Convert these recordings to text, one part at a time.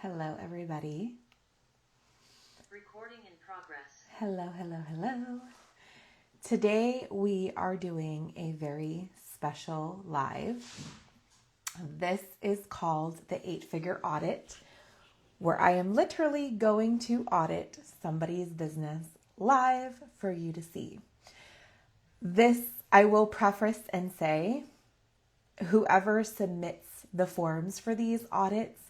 Hello, everybody. Recording in progress. Hello. Today we are doing a very special live. This is called the 8-Figure Audit, where I am literally going to audit somebody's business live for you to see. This, I will preface and say, whoever submits the forms for these audits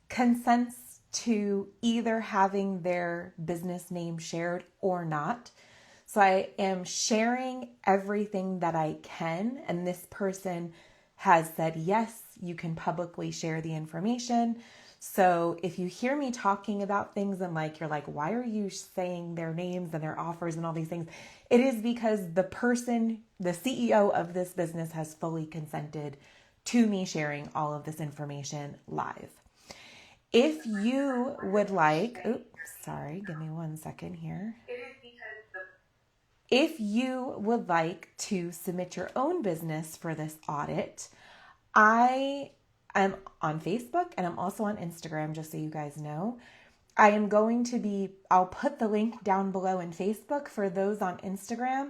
consents to either having their business name shared or not. So I am sharing everything that I can, and this person has said, yes, you can publicly share the information. So if you hear me talking about things and you're like, why are you saying their names and their offers and all these things? It is because the person, the CEO of this business, has fully consented to me sharing all of this information live. If you would like, give me 1 second here. If you would like to submit your own business for this audit, I am on Facebook and I'm also on Instagram, just so you guys know. I'll put the link down below in Facebook. For those on Instagram,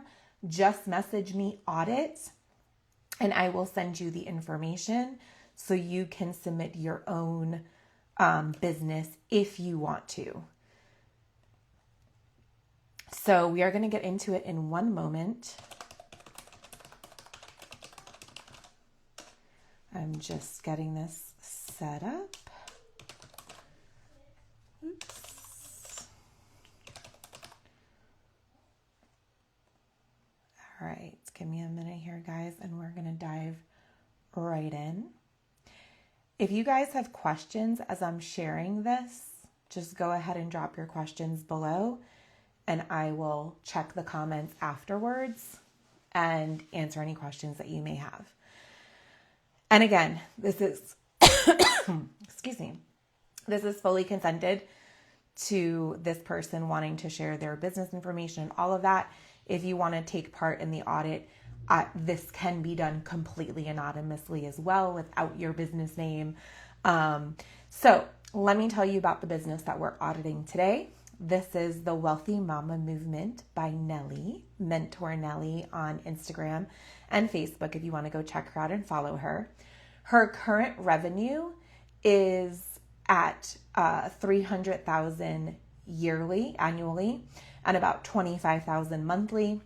just message me audit and I will send you the information so you can submit your own business if you want to. So we are going to get into it in one moment. I'm just getting this set up. Oops. All right, give me a minute here, guys, and we're going to dive right in. If you guys have questions as I'm sharing this, just go ahead and drop your questions below and I will check the comments afterwards and answer any questions that you may have. And again, this is, excuse me, this is fully consented to this person wanting to share their business information and all of that. If you want to take part in the audit, this can be done completely anonymously as well without your business name. So let me tell you about the business that we're auditing today. This is the Wealthy Mama Movement by Nellie, Mentor Nellie on Instagram and Facebook if you want to go check her out and follow her. Her current revenue is at $300,000 annually, and about $25,000 monthly.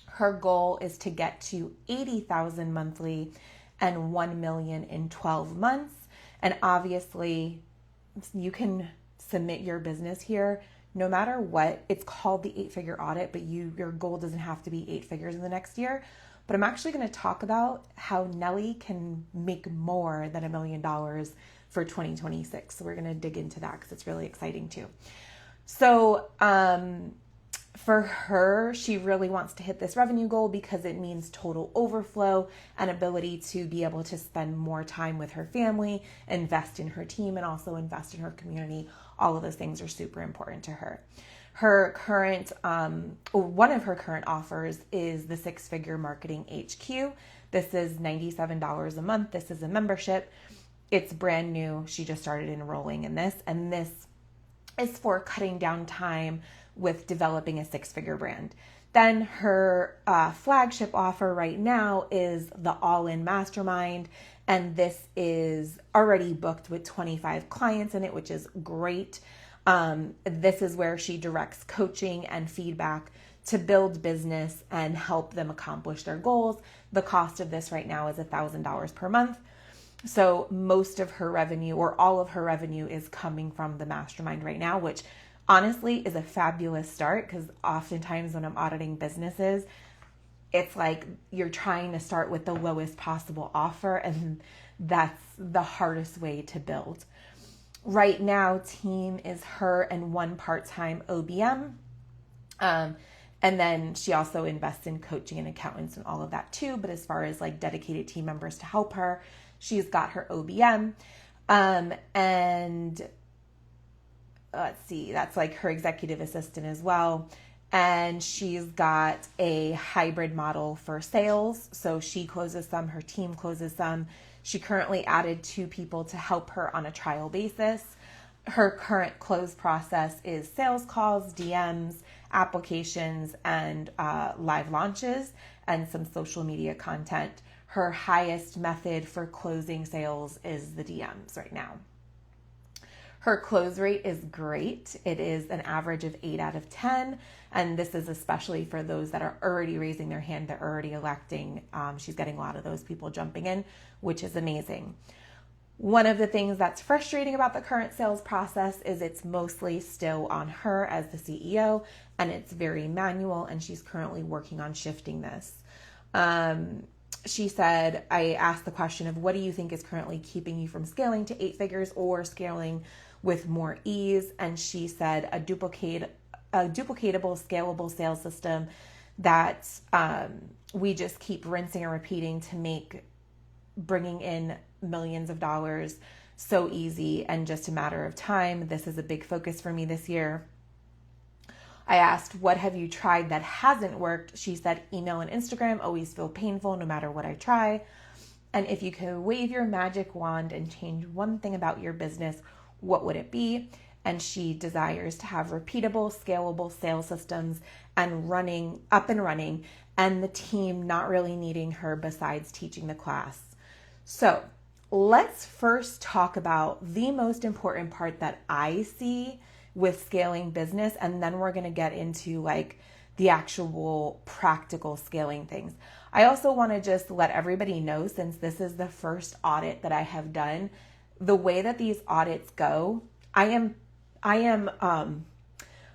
Her goal is to get to $80,000 monthly and $1 million in 12 months. And obviously, you can submit your business here no matter what. It's called the 8-Figure Audit, but your goal doesn't have to be 8 figures in the next year. But I'm actually going to talk about how Nellie can make more than $1 million for 2026. So we're going to dig into that because it's really exciting too. So, for her, she really wants to hit this revenue goal because it means total overflow and ability to be able to spend more time with her family, invest in her team, and also invest in her community. All of those things are super important to her. Her current, one of her current offers is the 6-Figure Marketing HQ. This is $97 a month. This is a membership. It's brand new. She just started enrolling in this, and this is for cutting down time with developing a 6-figure brand. Then her flagship offer right now is the All-In Mastermind, and this is already booked with 25 clients in it, which is great. This is where she directs coaching and feedback to build business and help them accomplish their goals. The cost of this right now is $1,000 per month. So most of her revenue, or all of her revenue, is coming from the mastermind right now, which honestly is a fabulous start, because oftentimes when I'm auditing businesses, it's like you're trying to start with the lowest possible offer, and that's the hardest way to build. Right now, team is her and one part-time OBM. And then she also invests in coaching and accountants and all of that too. But as far as dedicated team members to help her, she's got her OBM. And let's see, that's her executive assistant as well. And she's got a hybrid model for sales. So she closes some, her team closes some. She currently added 2 people to help her on a trial basis. her current close process is sales calls, DMs, applications, and live launches, and some social media content. Her highest method for closing sales is the DMs right now. Her close rate is great. It is an average of 8 out of 10. And this is especially for those that are already raising their hand, they're already electing. She's getting a lot of those people jumping in, which is amazing. One of the things that's frustrating about the current sales process is it's mostly still on her as the CEO, and it's very manual, and she's currently working on shifting this. She said, I asked the question of what do you think is currently keeping you from scaling to 8 figures or scaling with more ease? And she said a duplicatable, scalable sales system that we just keep rinsing and repeating to make bringing in millions of dollars so easy and just a matter of time. This is a big focus for me this year. I asked, what have you tried that hasn't worked? She said, email and Instagram always feel painful no matter what I try. And if you could wave your magic wand and change one thing about your business, what would it be? And she desires to have repeatable, scalable sales systems and up and running, and the team not really needing her besides teaching the class. So let's first talk about the most important part that I see with scaling business, and then we're going to get into like the actual practical scaling things. I also want to just let everybody know, since this is the first audit that I have done, the way that these audits go, I am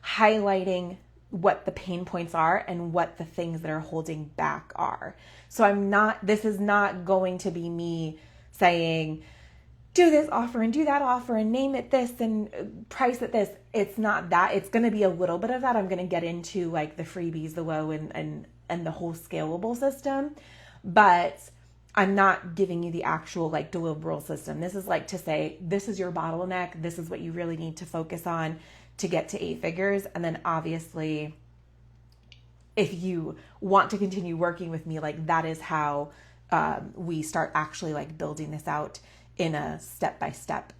highlighting what the pain points are and what the things that are holding back are. So this is not going to be me saying, do this offer and do that offer and name it this and price it this. It's not that. It's going to be a little bit of that. I'm going to get into like the freebies, the low and the whole scalable system, but I'm not giving you the actual like deliverable system. This is like to say, this is your bottleneck. This is what you really need to focus on to get to 8 figures. And then obviously, if you want to continue working with me, like that is how we start actually like building this out in a step-by-step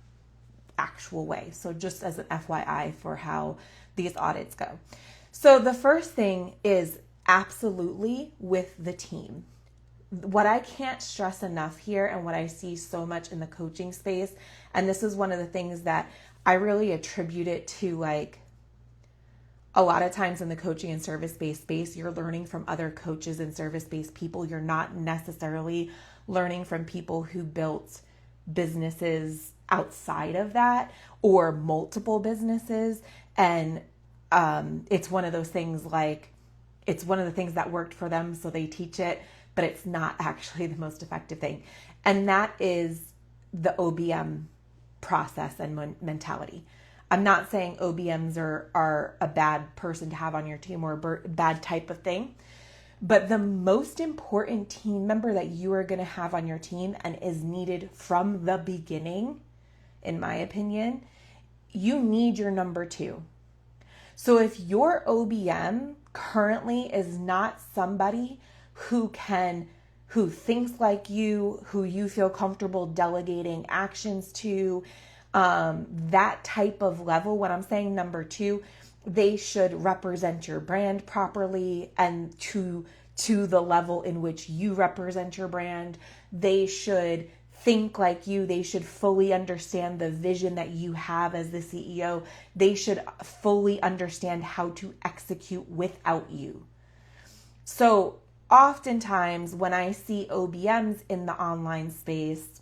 actual way. So just as an FYI for how these audits go. So the first thing is absolutely with the team. What I can't stress enough here, and what I see so much in the coaching space, and this is one of the things that I really attribute it to, like a lot of times in the coaching and service-based space, you're learning from other coaches and service-based people. You're not necessarily learning from people who built businesses outside of that or multiple businesses. And it's one of those things, like it's one of the things that worked for them, so they teach it, but it's not actually the most effective thing. And that is the OBM process and mentality. I'm not saying OBMs are a bad person to have on your team or a bad type of thing, but the most important team member that you are going to have on your team and is needed from the beginning, in my opinion, you need your number 2. So if your OBM currently is not somebody who thinks like you, who you feel comfortable delegating actions to, that type of level, when I'm saying number 2, they should represent your brand properly and to the level in which you represent your brand. They should think like you. They should fully understand the vision that you have as the CEO. They should fully understand how to execute without you. So oftentimes when I see OBMs in the online space,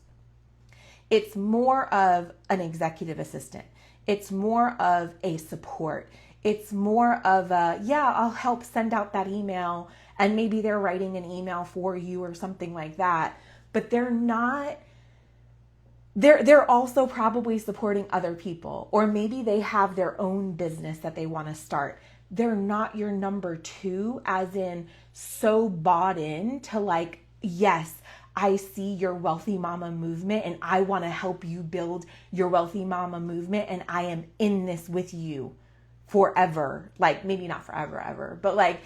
it's more of an executive assistant. It's more of a support. It's more of I'll help send out that email, and maybe they're writing an email for you or something like that. But they're not, they're also probably supporting other people, or maybe they have their own business that they want to start. They're not your number 2, as in so bought in to like, yes, I see your wealthy mama movement and I want to help you build your wealthy mama movement, and I am in this with you forever. Like maybe not forever, ever, but like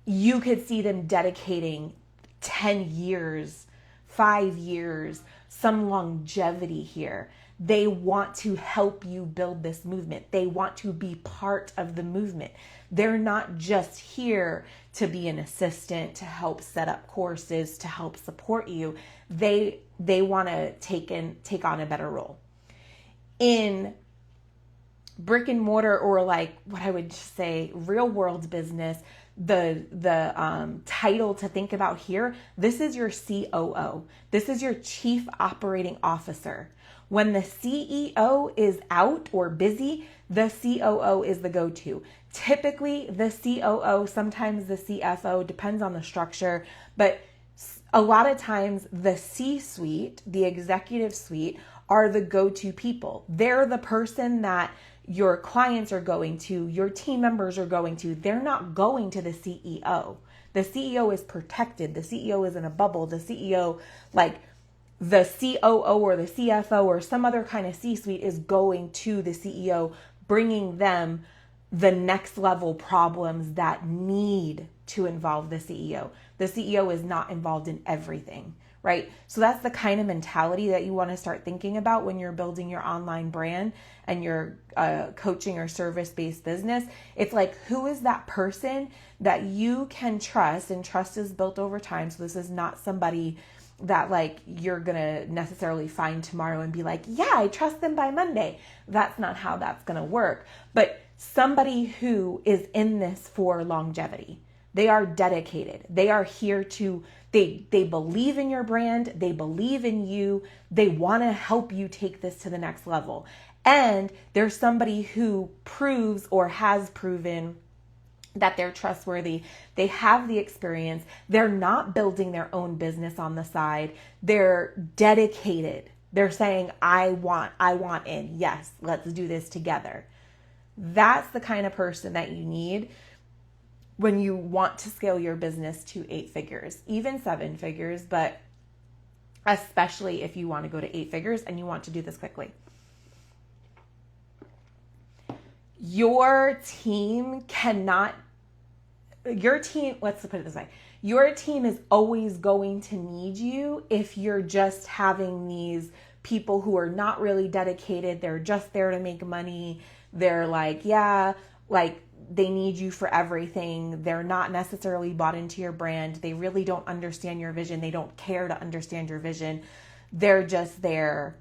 you could see them dedicating 10 years, 5 years, some longevity here. They want to help you build this movement. They want to be part of the movement. They're not just here to be an assistant, to help set up courses, to help support you. They want to take on a better role. In brick and mortar, or like what I would say real world business, the title to think about here, this is your COO. This is your Chief Operating Officer. When the CEO is out or busy, the COO is the go-to. Typically, the COO, sometimes the CFO, depends on the structure, but a lot of times the C-suite, the executive suite, are the go-to people. They're the person that your clients are going to, your team members are going to. They're not going to the CEO. The CEO is protected. The CEO is in a bubble. The CEO, like the COO or the CFO or some other kind of C-suite, is going to the CEO, bringing them the next level problems that need to involve the CEO. The CEO is not involved in everything, right? So that's the kind of mentality that you want to start thinking about when you're building your online brand and your coaching or service-based business. It's like, who is that person that you can trust? And trust is built over time. So this is not somebody that like you're gonna necessarily find tomorrow and be like, yeah, I trust them by Monday. That's not how that's gonna work. But somebody who is in this for longevity. They are dedicated. They are here to, they believe in your brand. They believe in you. They want to help you take this to the next level. And there's somebody who proves or has proven that they're trustworthy. They have the experience. They're not building their own business on the side. They're dedicated. They're saying, I want in. Yes, let's do this together. That's the kind of person that you need when you want to scale your business to 8 figures, even 7 figures, but especially if you want to go to 8 figures and you want to do this quickly. Your team, let's put it this way. Your team is always going to need you if you're just having these people who are not really dedicated. They're just there to make money. They're like, yeah, like they need you for everything. They're not necessarily bought into your brand. They really don't understand your vision. They don't care to understand your vision. They're just there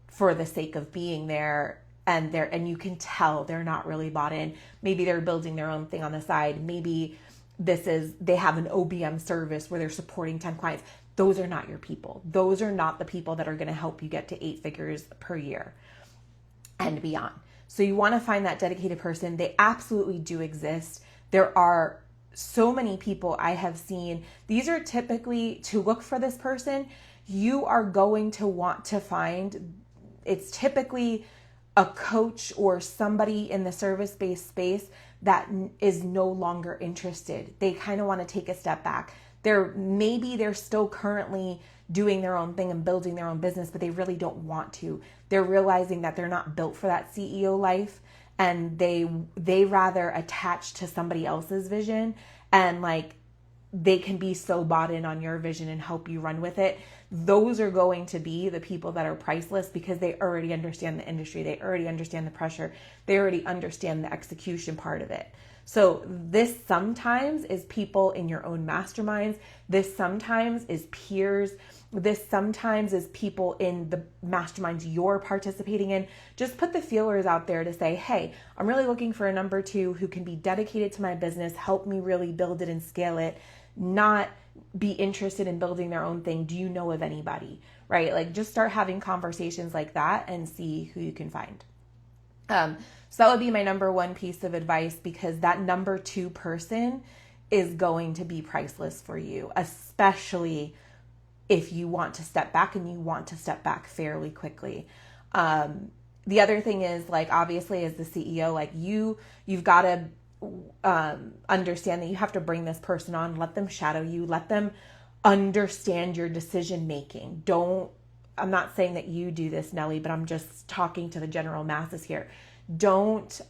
for the sake of being there. And you can tell they're not really bought in. Maybe they're building their own thing on the side. Maybe they have an OBM service where they're supporting 10 clients. Those are not your people. Those are not the people that are going to help you get to 8 figures per year and beyond. So you want to find that dedicated person. They absolutely do exist. There are so many people I have seen. These are typically, to look for this person, you are going to want to find, it's typically a coach or somebody in the service-based space that is no longer interested. They kind of want to take a step back. They're still currently doing their own thing and building their own business, but they really don't want to. They're realizing that they're not built for that CEO life, and they rather attach to somebody else's vision, and like they can be so bought in on your vision and help you run with it. Those are going to be the people that are priceless because they already understand the industry. They already understand the pressure. They already understand the execution part of it. So this sometimes is people in your own masterminds. This sometimes is peers. This sometimes is people in the masterminds you're participating in. Just put the feelers out there to say, hey, I'm really looking for a number 2 who can be dedicated to my business, help me really build it and scale it, not be interested in building their own thing. Do you know of anybody? Right? Like just start having conversations like that and see who you can find. So that would be my number 1 piece of advice, because that number 2 person is going to be priceless for you, especially if you want to step back and you want to step back fairly quickly. The other thing is, like, obviously as the CEO, like you've got to understand that you have to bring this person on, let them shadow you, let them understand your decision making. I'm not saying that you do this, Nelly, but I'm just talking to the general masses here. Don't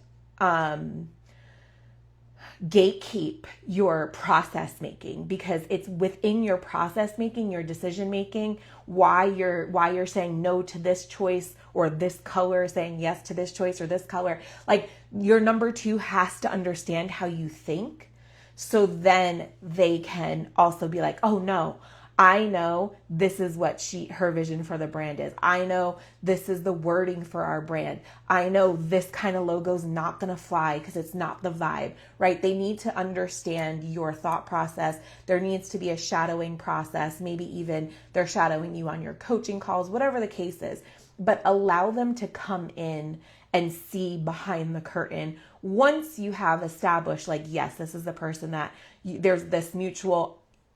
gatekeep your process making, because it's within your process making, your decision making, why you're saying no to this choice or this color, saying yes to this choice or this color. Like, your number two has to understand how you think, so then they can also be like, oh no, I know this is what her vision for the brand is. I know this is the wording for our brand. I know this kind of logo is not going to fly because it's not the vibe, right? They need to understand your thought process. There needs to be a shadowing process. Maybe even they're shadowing you on your coaching calls, whatever the case is, but allow them to come in and see behind the curtain. Once you have established, like, yes, this is the person that there's this mutual,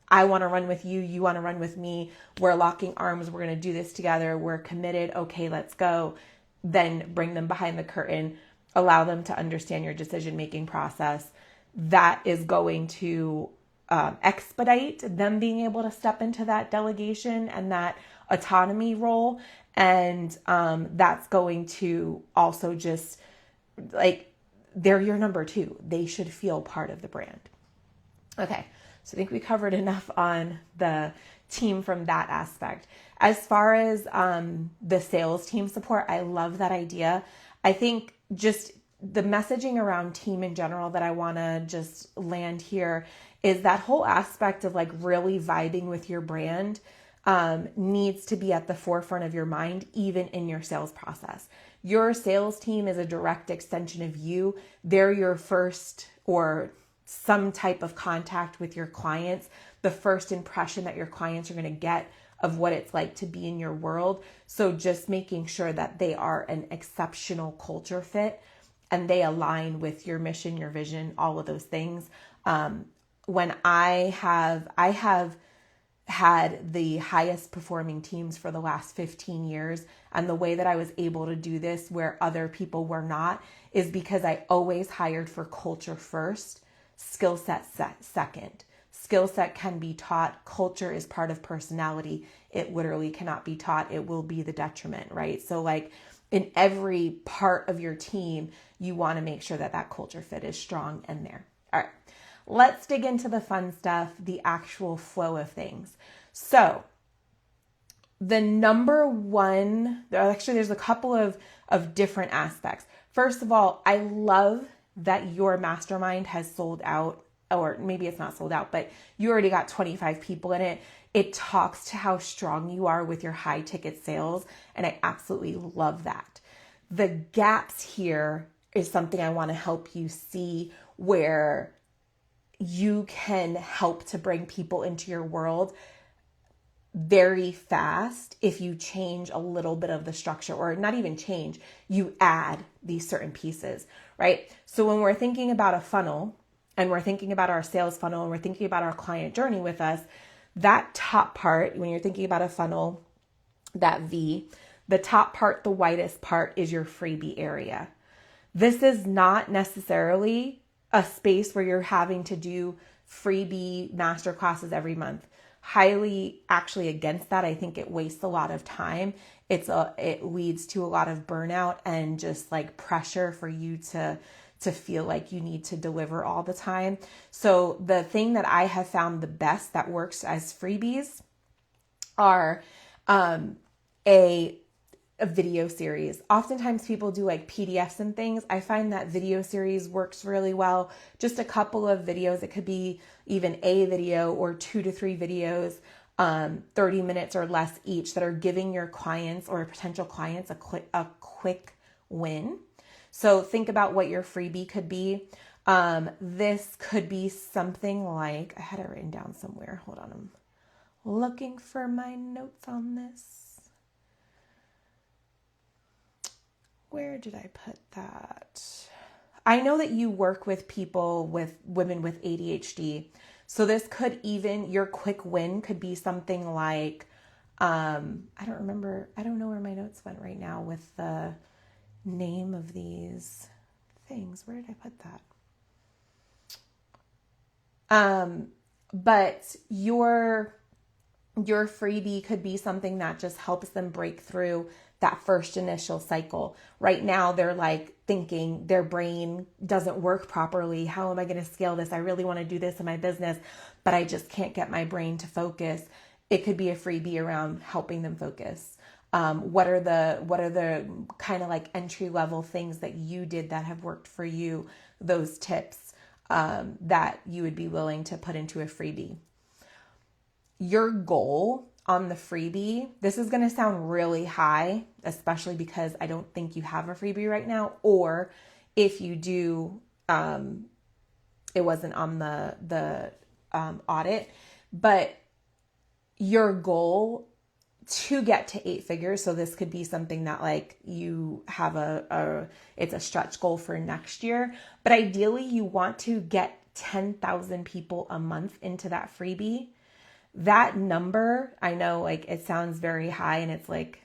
I want to run with you, you want to run with me, we're locking arms, we're going to do this together, we're committed, okay, let's go. Then bring them behind the curtain, allow them to understand your decision-making process. That is going to expedite them being able to step into that delegation and that autonomy role. And that's going to also just, like, they're your number two. They should feel part of the brand. Okay. So I think we covered enough on the team from that aspect. As far as the sales team support, I love that idea. I think just the messaging around team in general that I want to just land here is that whole aspect of, like, really vibing with your brand needs to be at the forefront of your mind, even in your sales process. Your sales team is a direct extension of you. They're your first or some type of contact with your clients, the first impression that your clients are going to get of what it's like to be in your world. So just making sure that they are an exceptional culture fit and they align with your mission, your vision, all of those things. When I have had the highest performing teams for the last 15 years. And the way that I was able to do this where other people were not is because I always hired for culture first, skill set second. Skill set can be taught. Culture is part of personality. It literally cannot be taught. It will be the detriment, right? So, like, in every part of your team, you want to make sure that that culture fit is strong and there. All right. Let's dig into the fun stuff, the actual flow of things. So the number one, actually there's a couple of different aspects. First of all, I love that your mastermind has sold out, or maybe it's not sold out, but you already got 25 people in it. It talks to how strong you are with your high ticket sales. And I absolutely love that. The gaps here is something I want to help you see where you can help to bring people into your world very fast if you change a little bit of the structure, or not even change, you add these certain pieces, right? So when we're thinking about a funnel and we're thinking about our sales funnel and we're thinking about our client journey with us, that top part, when you're thinking about a funnel, that V, the top part, the whitest part is your freebie area. This is not necessarily a space where you're having to do freebie master classes every month. Highly actually against that. I think it wastes a lot of time. It leads to a lot of burnout and just like pressure for you to feel like you need to deliver all the time. So the thing that I have found the best that works as freebies are a video series. Oftentimes people do like PDFs and things. I find that video series works really well. Just a couple of videos. It could be even a video or 2 to 3 videos, 30 minutes or less each, that are giving your clients or potential clients a quick win. So think about what your freebie could be. This could be something like, I had it written down somewhere. Hold on. I'm looking for my notes on this. Where did I put that? I know that you work with women with ADHD. So this could even, your quick win could be something like, I don't know where my notes went right now with the name of these things. Where did I put that? But your freebie could be something that just helps them break through that first initial cycle. Right now, they're like thinking their brain doesn't work properly. How am I going to scale this? I really want to do this in my business, but I just can't get my brain to focus. It could be a freebie around helping them focus. What are the kind of like entry level things that you did that have worked for you? Those tips that you would be willing to put into a freebie. Your goal on the freebie, this is going to sound really high, especially because I don't think you have a freebie right now, or if you do, it wasn't on the audit, but your goal to get to 8 figures. So this could be something that like you have it's a stretch goal for next year, but ideally you want to get 10,000 people a month into that freebie. That number, I know like it sounds very high and it's like,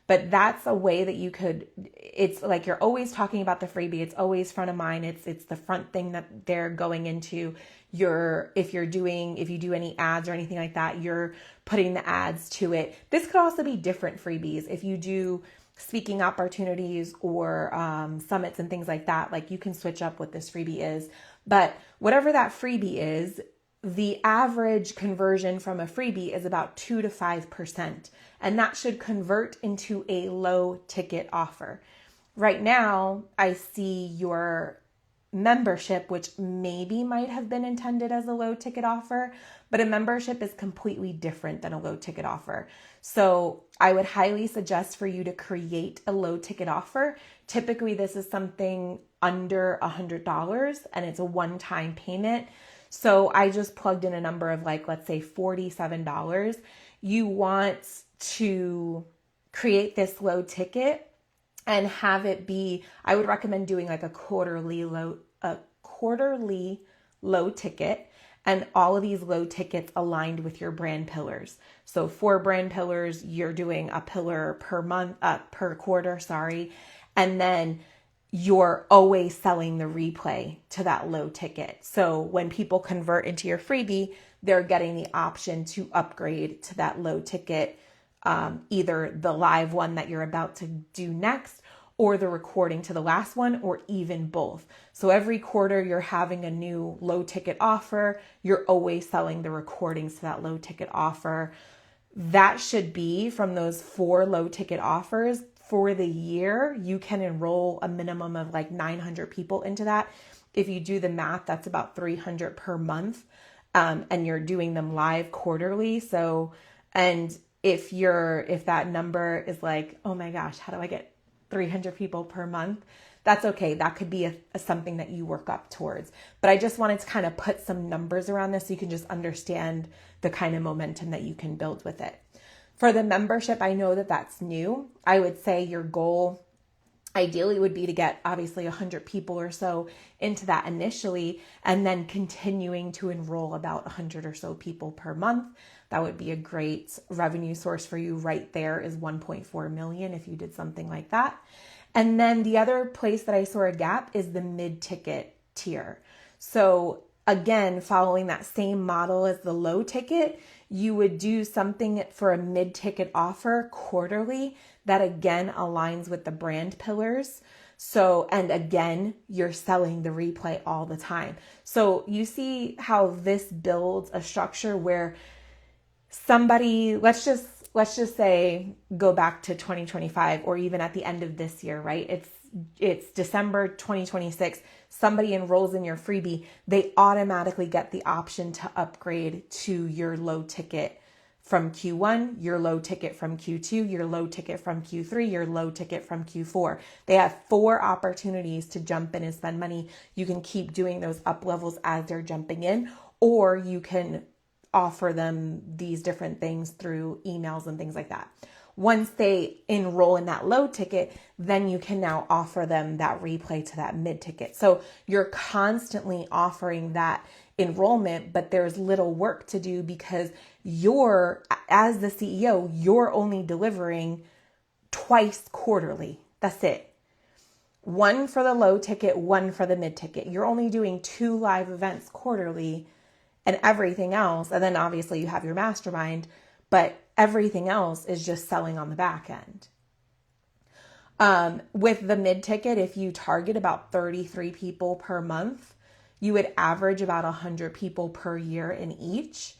but that's a way that you could, it's like you're always talking about the freebie. It's always front of mind. It's the front thing that they're going into. If you do any ads or anything like that, you're putting the ads to it. This could also be different freebies. If you do speaking opportunities or summits and things like that, like you can switch up what this freebie is. But whatever that freebie is, the average conversion from a freebie is about 2 to 5%, and that should convert into a low ticket offer. Right now, I see your membership, which maybe might have been intended as a low ticket offer, but a membership is completely different than a low ticket offer. So I would highly suggest for you to create a low ticket offer. Typically, this is something under $100 and it's a one-time payment. So I just plugged in a number of like, let's say $47. You want to create this low ticket and have it be, I would recommend doing like a quarterly low ticket, and all of these low tickets aligned with your brand pillars. So 4 brand pillars, you're doing a pillar per quarter, and then you're always selling the replay to that low ticket. So when people convert into your freebie, they're getting the option to upgrade to that low ticket, either the live one that you're about to do next or the recording to the last one, or even both. So every quarter you're having a new low ticket offer. You're always selling the recordings to that low ticket offer. That should be from those 4 low ticket offers. For the year, you can enroll a minimum of like 900 people into that. If you do the math, that's about 300 per month. And you're doing them live quarterly. So, and if that number is like, oh my gosh, how do I get 300 people per month? That's okay. That could be something that you work up towards. But I just wanted to kind of put some numbers around this so you can just understand the kind of momentum that you can build with it. For the membership, I know that that's new. I would say your goal ideally would be to get obviously 100 people or so into that initially, and then continuing to enroll about 100 or so people per month. That would be a great revenue source for you. Right there is 1.4 million if you did something like that. And then the other place that I saw a gap is the mid-ticket tier. So again, following that same model as the low ticket, you would do something for a mid-ticket offer quarterly that again aligns with the brand pillars. So, and again, you're selling the replay all the time. So you see how this builds a structure where somebody, let's just say, go back to 2025 or even at the end of this year, right? It's December 2026. Somebody enrolls in your freebie, they automatically get the option to upgrade to your low ticket from Q1, your low ticket from Q2, your low ticket from Q3, your low ticket from Q4. They have 4 opportunities to jump in and spend money. You can keep doing those up levels as they're jumping in, or you can offer them these different things through emails and things like that. Once they enroll in that low ticket, then you can now offer them that replay to that mid ticket. So you're constantly offering that enrollment, but there's little work to do because as the CEO, you're only delivering twice quarterly. That's it. 1 for the low ticket, 1 for the mid ticket. You're only doing 2 live events quarterly, and everything else. And then obviously you have your mastermind, but everything else is just selling on the back end. With the mid-ticket, if you target about 33 people per month, you would average about 100 people per year in each.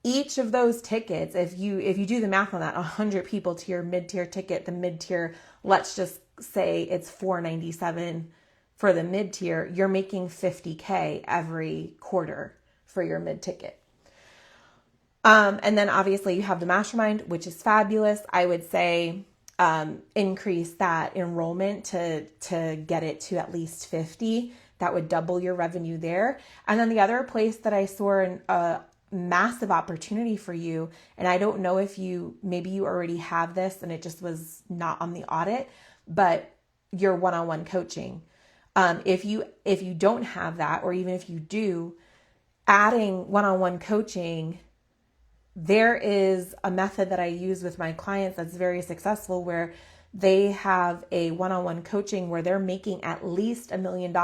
Each of those tickets, if you do the math on that, 100 people to your mid-tier ticket, the mid-tier, let's just say it's $497 for the mid-tier, you're making $50K every quarter for your mid-ticket. And then obviously you have the mastermind, which is fabulous. I would say increase that enrollment to get it to at least 50. That would double your revenue there. And then the other place that I saw a massive opportunity for you, and I don't know if maybe you already have this and it just was not on the audit, but your one-on-one coaching. If you don't have that, or even if you do, adding one-on-one coaching, there is a method that I use with my clients that's very successful where they have a one-on-one coaching where they're making at least $1 million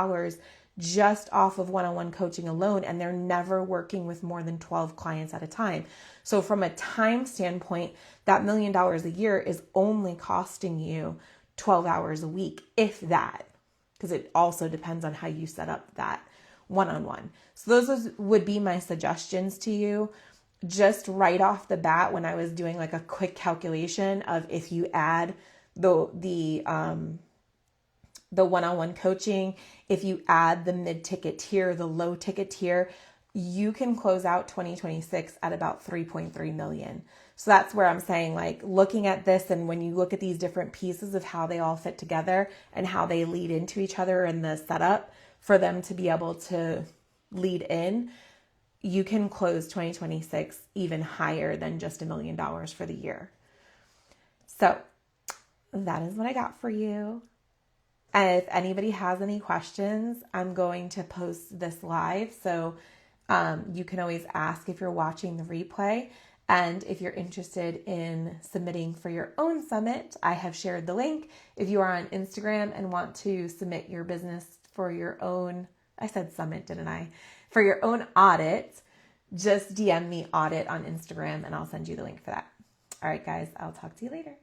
just off of one-on-one coaching alone, and they're never working with more than 12 clients at a time. So from a time standpoint, that $1 million a year is only costing you 12 hours a week, if that, because it also depends on how you set up that one-on-one. So those would be my suggestions to you. Just right off the bat, when I was doing like a quick calculation of if you add the one-on-one coaching, if you add the mid-ticket tier, the low ticket tier, you can close out 2026 at about 3.3 million. So that's where I'm saying, like, looking at this, and when you look at these different pieces of how they all fit together and how they lead into each other and the setup for them to be able to lead in, you can close 2026 even higher than just $1 million for the year. So that is what I got for you. And if anybody has any questions, I'm going to post this live. So you can always ask if you're watching the replay. And if you're interested in submitting for your own summit, I have shared the link. If you are on Instagram and want to submit your business for your own, I said summit, didn't I? For your own audit, just DM me audit on Instagram and I'll send you the link for that. All right, guys, I'll talk to you later.